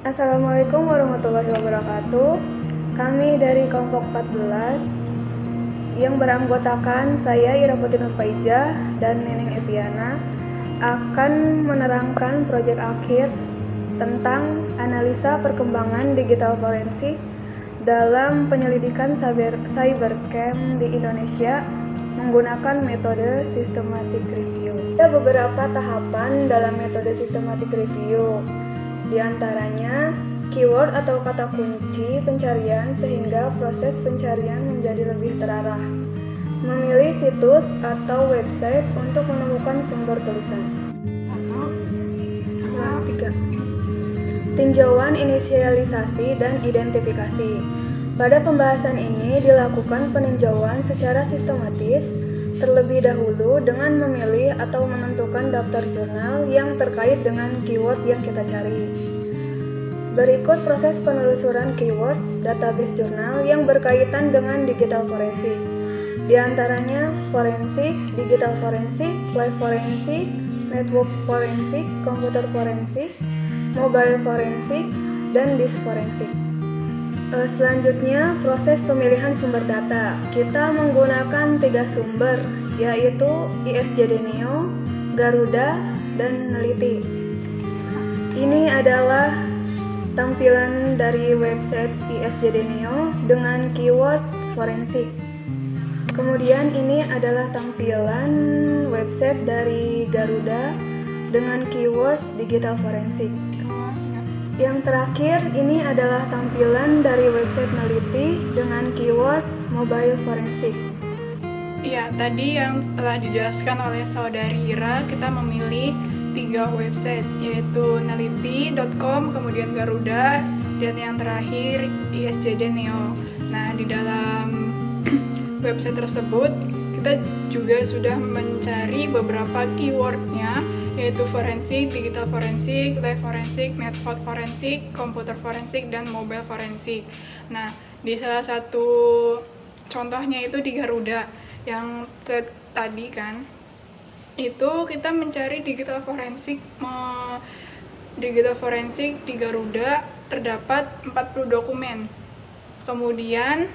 Assalamualaikum warahmatullahi wabarakatuh. Kami dari kelompok 14 yang beranggotakan saya Ira Putri Nurfaijah dan Neneng Eviana akan menerangkan proyek akhir tentang analisa perkembangan digital forensik dalam penyelidikan cybercrime di Indonesia menggunakan metode systematic review. Ada beberapa tahapan dalam metode systematic review. Di antaranya, keyword atau kata kunci pencarian sehingga proses pencarian menjadi lebih terarah. Memilih situs atau website untuk menemukan sumber tulisan. 3. Tinjauan inisialisasi dan identifikasi. Pada pembahasan ini dilakukan peninjauan secara sistematis terlebih dahulu dengan memilih atau menentukan daftar jurnal yang terkait dengan keyword yang kita cari. Berikut proses penelusuran keyword database jurnal yang berkaitan dengan digital forensik. Di antaranya forensik, digital forensik, live forensik, network forensik, komputer forensik, mobile forensik, dan disk forensik. Selanjutnya, proses pemilihan sumber data. Kita menggunakan 3 sumber, yaitu ISJD Neo, Garuda, dan Neliti. Ini adalah tampilan dari website ISJD Neo dengan keyword forensik. Kemudian ini adalah tampilan website dari Garuda dengan keyword digital forensik. Yang terakhir, ini adalah tampilan dari website Neliti dengan keyword mobile forensik. Ya, tadi yang telah dijelaskan oleh saudari Ira, kita memilih 3 website, yaitu neliti.com, kemudian Garuda, dan yang terakhir ISJD Neo. Nah, di dalam website tersebut, kita juga sudah mencari beberapa keywordnya, yaitu forensik, digital forensik, live forensik, network forensik, komputer forensik, dan mobile forensik. Nah, di salah satu contohnya itu di Garuda, yang tadi kan, itu kita mencari digital forensik di Garuda terdapat 40 dokumen. Kemudian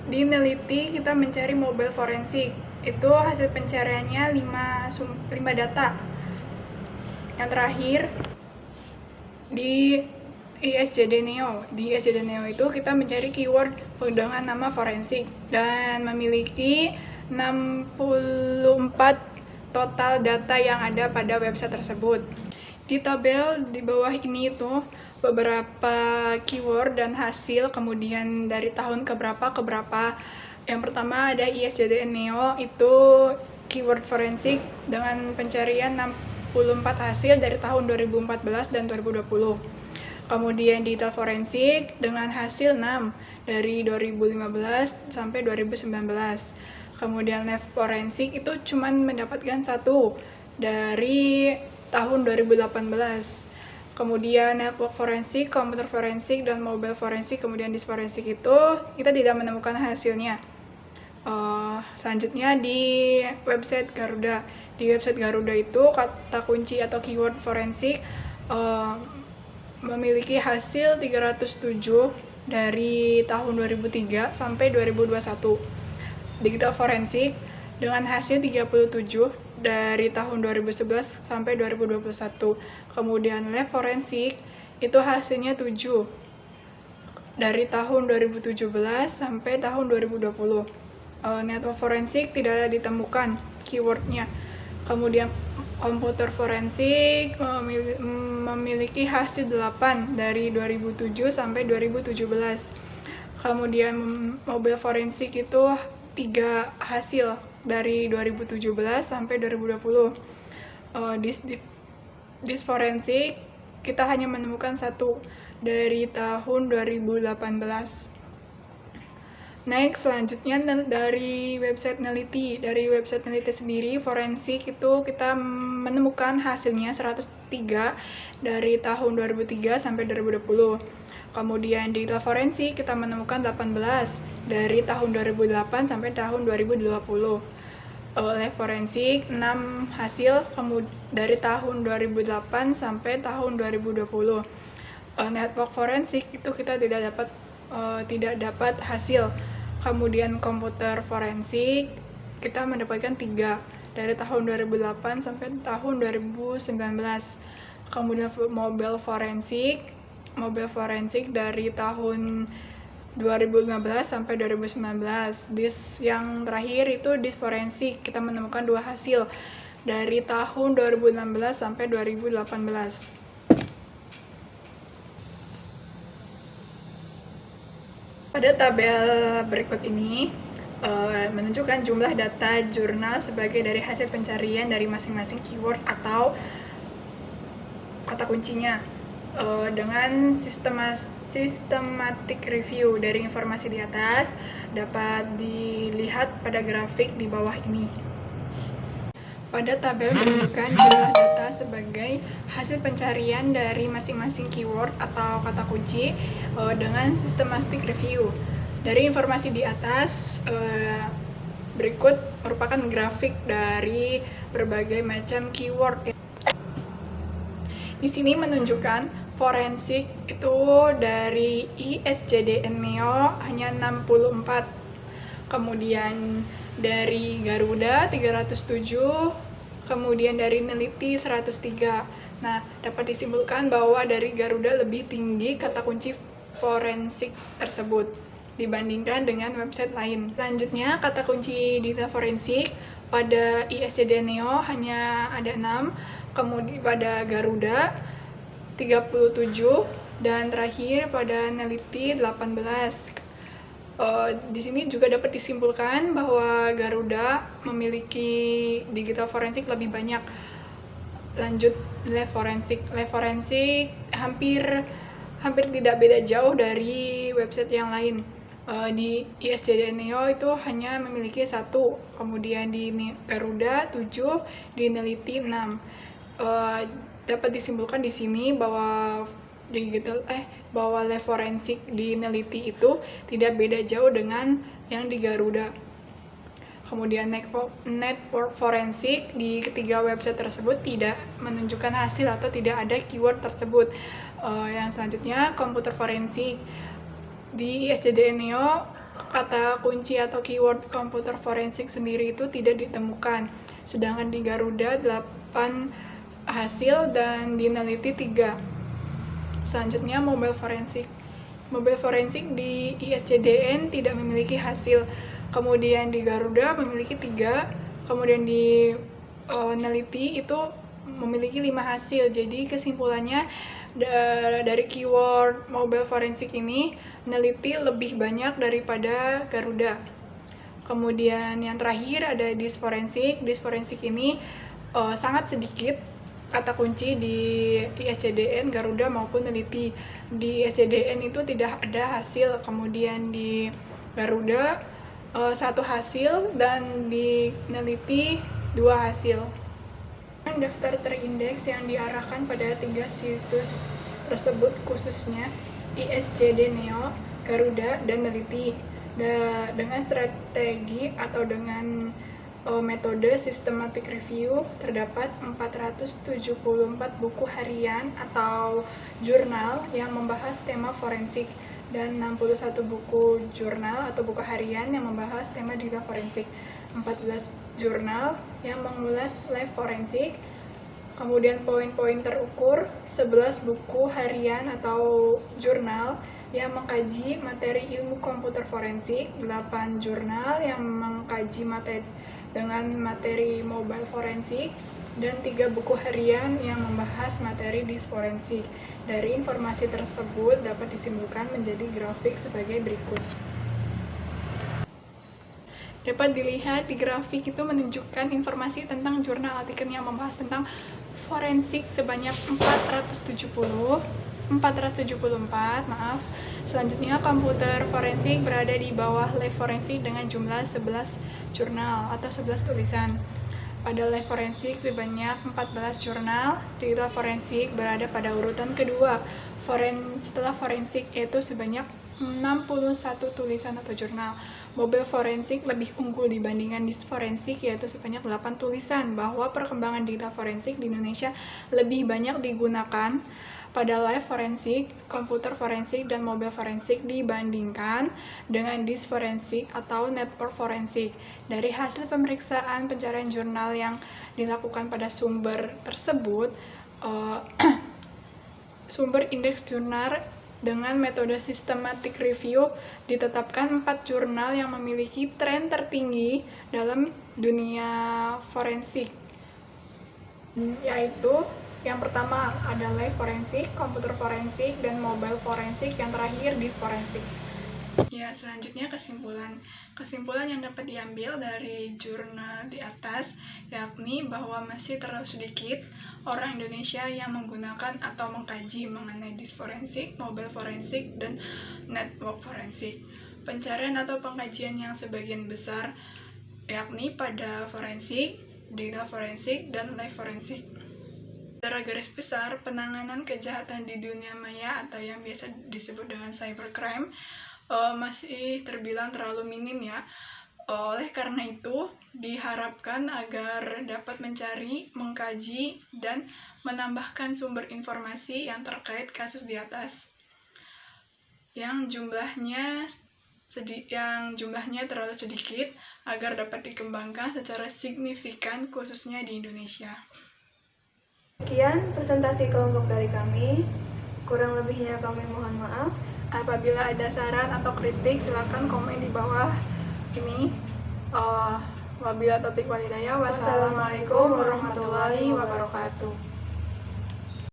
di Neliti kita mencari mobile forensik, itu hasil pencariannya 5 data. Yang terakhir di ISJD Neo. Di ISJD Neo itu kita mencari keyword dengan nama forensik dan memiliki 64 total data yang ada pada website tersebut. Di tabel di bawah ini itu beberapa keyword dan hasil, kemudian dari tahun ke berapa. Yang pertama ada ISJD Neo, itu keyword forensik dengan pencarian 64 hasil dari tahun 2014 dan 2020. Kemudian digital forensik dengan hasil 6 dari 2015 sampai 2019. Kemudian live forensik itu cuma mendapatkan 1 dari tahun 2018. Kemudian network forensik, komputer forensik, dan mobile forensik, kemudian disk forensik itu kita tidak menemukan hasilnya. Selanjutnya di website Garuda. Di website Garuda itu kata kunci atau keyword forensik memiliki hasil 307 dari tahun 2003 sampai 2021. Digital forensik dengan hasil 37 dari tahun 2011 sampai 2021. Kemudian lab forensik itu hasilnya 7 dari tahun 2017 sampai tahun 2020. Network forensik tidak ada ditemukan keywordnya. Kemudian komputer forensik memiliki hasil 8 dari 2007 sampai 2017. Kemudian mobile forensik itu 3 hasil dari 2017 sampai 2020. Disk forensik kita hanya menemukan 1 dari tahun 2018. Next, selanjutnya dari website Neliti. Dari website Neliti sendiri, forensik itu kita menemukan hasilnya 103 dari tahun 2003 sampai 2020. Kemudian digital forensik kita menemukan 18 dari tahun 2008 sampai tahun 2020. Live forensik 6 hasil dari tahun 2008 sampai tahun 2020. network forensik itu kita tidak dapat hasil. Kemudian komputer forensik kita mendapatkan 3 dari tahun 2008 sampai tahun 2019. Kemudian mobile forensik dari tahun 2015 sampai 2019. Yang terakhir itu disk forensik, kita menemukan 2 hasil dari tahun 2016 sampai 2018. Pada tabel berikut ini menunjukkan jumlah data jurnal sebagai dari hasil pencarian dari masing-masing keyword atau kata kuncinya dengan systematic review dari informasi di atas dapat dilihat pada grafik di bawah ini. Pada tabel menunjukkan jumlah data sebagai hasil pencarian dari masing-masing keyword atau kata kunci dengan systematic review. Dari informasi di atas, berikut merupakan grafik dari berbagai macam keyword. Di sini menunjukkan forensik itu dari ISJDN Neo hanya 64, kemudian dari Garuda 307, kemudian dari Neliti 103. Nah, dapat disimpulkan bahwa dari Garuda lebih tinggi kata kunci forensik tersebut dibandingkan dengan website lain. Selanjutnya, kata kunci data forensik pada ISJDN Neo hanya ada 6, kemudian pada Garuda 37, dan terakhir pada Neliti 18. Di sini juga dapat disimpulkan bahwa Garuda memiliki digital forensik lebih banyak. Lanjut, lab forensik hampir tidak beda jauh dari website yang lain. Di ISJDN Neo itu hanya memiliki 1, kemudian di Garuda 7, di Neliti 6. Dapat disimpulkan di sini bahwa lab forensik di Neliti itu tidak beda jauh dengan yang di Garuda. Kemudian network forensik di ketiga website tersebut tidak menunjukkan hasil atau tidak ada keyword tersebut. Yang selanjutnya, komputer forensik. Di ISJDN Neo, kata kunci atau keyword komputer forensik sendiri itu tidak ditemukan. Sedangkan di Garuda 8 hasil dan di Neliti 3. Selanjutnya, mobile forensik. Mobile forensik di ISJDN tidak memiliki hasil. Kemudian di Garuda memiliki 3, kemudian di Neliti itu memiliki 5 hasil. Jadi kesimpulannya dari keyword mobile forensik ini, Neliti lebih banyak daripada Garuda. Kemudian yang terakhir ada disk forensik. Disk forensik ini sangat sedikit kata kunci di ISJDN, Garuda maupun Neliti. Di ISJDN itu tidak ada hasil, kemudian di Garuda 1 hasil, dan di Neliti 2 hasil. Daftar terindeks yang diarahkan pada 3 situs tersebut, khususnya ISJDN Neo, Garuda, dan Neliti, dengan strategi atau dengan metode systematic review. Terdapat 474 buku harian atau jurnal yang membahas tema forensik dan 61 buku jurnal atau buku harian yang membahas tema data forensik, 14 jurnal yang mengulas lab forensik, kemudian poin-poin terukur, 11 buku harian atau jurnal yang mengkaji materi ilmu komputer forensik, 8 jurnal yang mengkaji materi mobile forensik, dan 3 buku harian yang membahas materi disk forensik. Dari informasi tersebut dapat disimpulkan menjadi grafik sebagai berikut. Dapat dilihat di grafik itu menunjukkan informasi tentang jurnal artikel yang membahas tentang forensik sebanyak 474. Selanjutnya, komputer forensik berada di bawah lab forensik dengan jumlah 11 jurnal atau 11 tulisan. Pada lab forensik sebanyak 14 jurnal, digital forensik berada pada urutan kedua setelah forensik, yaitu sebanyak 61 tulisan atau jurnal. Mobile forensik lebih unggul dibandingkan disk forensik, yaitu sebanyak 8 tulisan. Bahwa perkembangan digital forensik di Indonesia lebih banyak digunakan pada live forensik, komputer forensik, dan mobile forensik dibandingkan dengan disk forensik atau network forensik. Dari hasil pemeriksaan pencarian jurnal yang dilakukan pada sumber tersebut, sumber indeks jurnal dengan metode systematic review ditetapkan 4 jurnal yang memiliki tren tertinggi dalam dunia forensik, yaitu yang pertama ada live forensik, komputer forensik, dan mobile forensik, yang terakhir disk forensik. Ya, selanjutnya kesimpulan yang dapat diambil dari jurnal di atas yakni bahwa masih terlalu sedikit orang Indonesia yang menggunakan atau mengkaji mengenai disk forensik, mobile forensik, dan network forensik. Pencarian atau pengkajian yang sebagian besar yakni pada forensik, data forensik, dan live forensik. Secara garis besar, penanganan kejahatan di dunia maya atau yang biasa disebut dengan cybercrime masih terbilang terlalu minim ya. Oleh karena itu, diharapkan agar dapat mencari, mengkaji, dan menambahkan sumber informasi yang terkait kasus di atas, yang jumlahnya terlalu sedikit agar dapat dikembangkan secara signifikan khususnya di Indonesia. Sekian presentasi kelompok dari kami. Kurang lebihnya kami mohon maaf. Apabila ada saran atau kritik, silakan komen di bawah ini. Wabillahi taufiq wal hidayah. Wassalamualaikum warahmatullahi wabarakatuh.